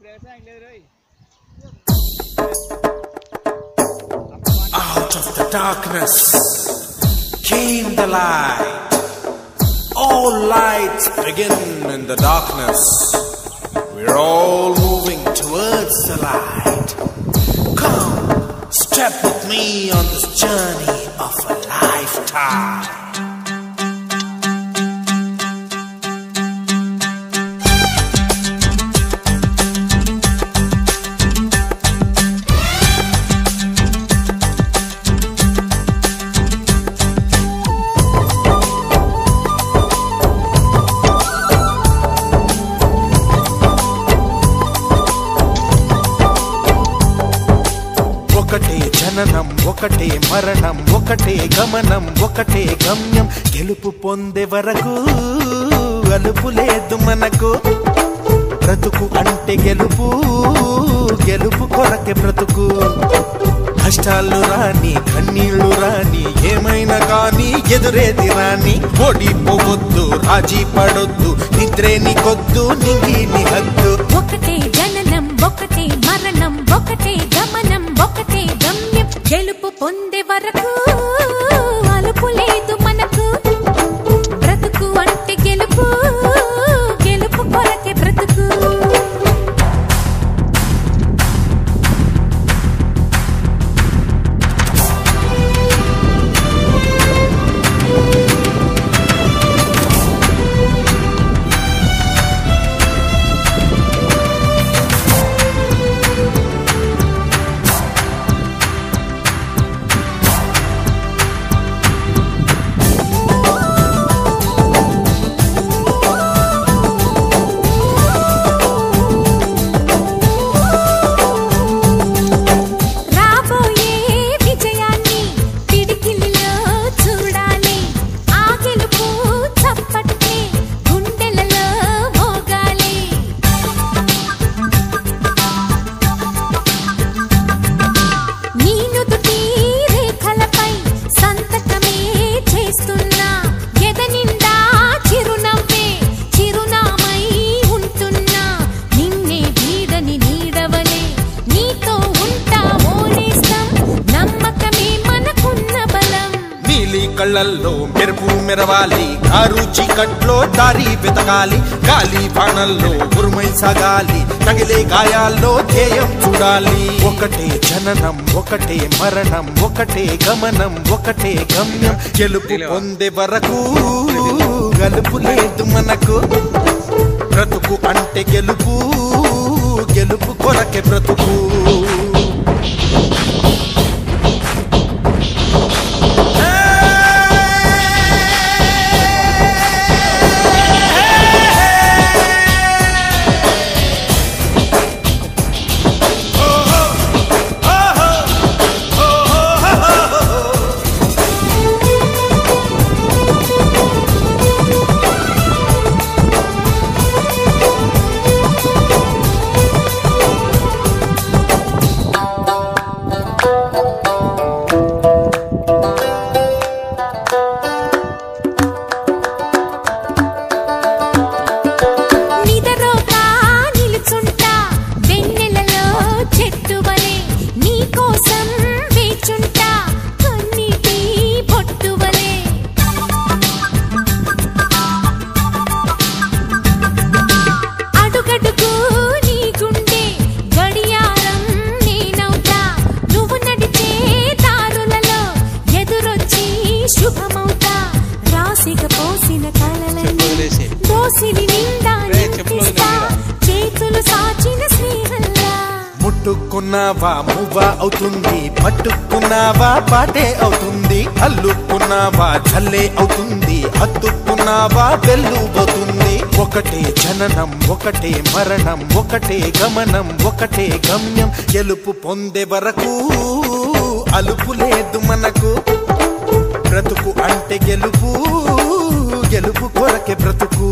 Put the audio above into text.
Out of the darkness came the light. All lights begin in the darkness. We're all moving towards the light. Come, step with me on this journey of a lifetime. ఒకటే జననం ఒకటే మరణం ఒకటే గమనం ఒకటే గమ్యం గెలుపు పొందే వరకు అలుపు లేదు మనకు బ్రతుకు అంటే గెలుపు గెలుపు కొరకే బ్రతుకు కష్టాలు రాని కన్నీళ్లు రాని ఏమైనా కానీ ఎదురేది రాని ఓడిపోవద్దు రాజీ పడొద్దు నిద్రే నీకొద్దు నింగి నీ హద్దు ఒకటే జననం ఒకటే మరణం ఒకటే గమనం ఒకటే గమ్యం గెలుపు పొందే వరకు అలుపు లేదు మనకు బ్రతుకు అంటే గెలుపు గెలుపు కొరకే బ్రతుకు కళ్ళల్లో మెరుపు మెరవాలి కారు చీకట్లో దారి వెతకాలి గాలి బాణల్లో ఉరుమై సాగాలి తగిలే గాయాల్లో ధ్యేయం చూడాలి ఒకటే జననం ఒకటే మరణం ఒకటే గమనం ఒకటే గమ్యం గెలుపు పొందే వరకు గలుపు లేదు మనకు బ్రతుకు అంటే గెలుపు గెలుపు కొరకే బ్రతుకు ముట్టుకున్నావా మువ్వా అవుతుంది పట్టుకున్నావా పాటే అవుతుంది అల్లుకున్నావా చల్లే అవుతుంది హత్తుకున్నావా వెల్లుబోతుంది ఒకటే జననం ఒకటే మరణం ఒకటే గమనం ఒకటే గమ్యం గెలుపు పొందే వరకు అలుపు లేదు మనకు బ్రతుకు అంటే గెలుపు గెలుపు కొరకే బ్రతుకు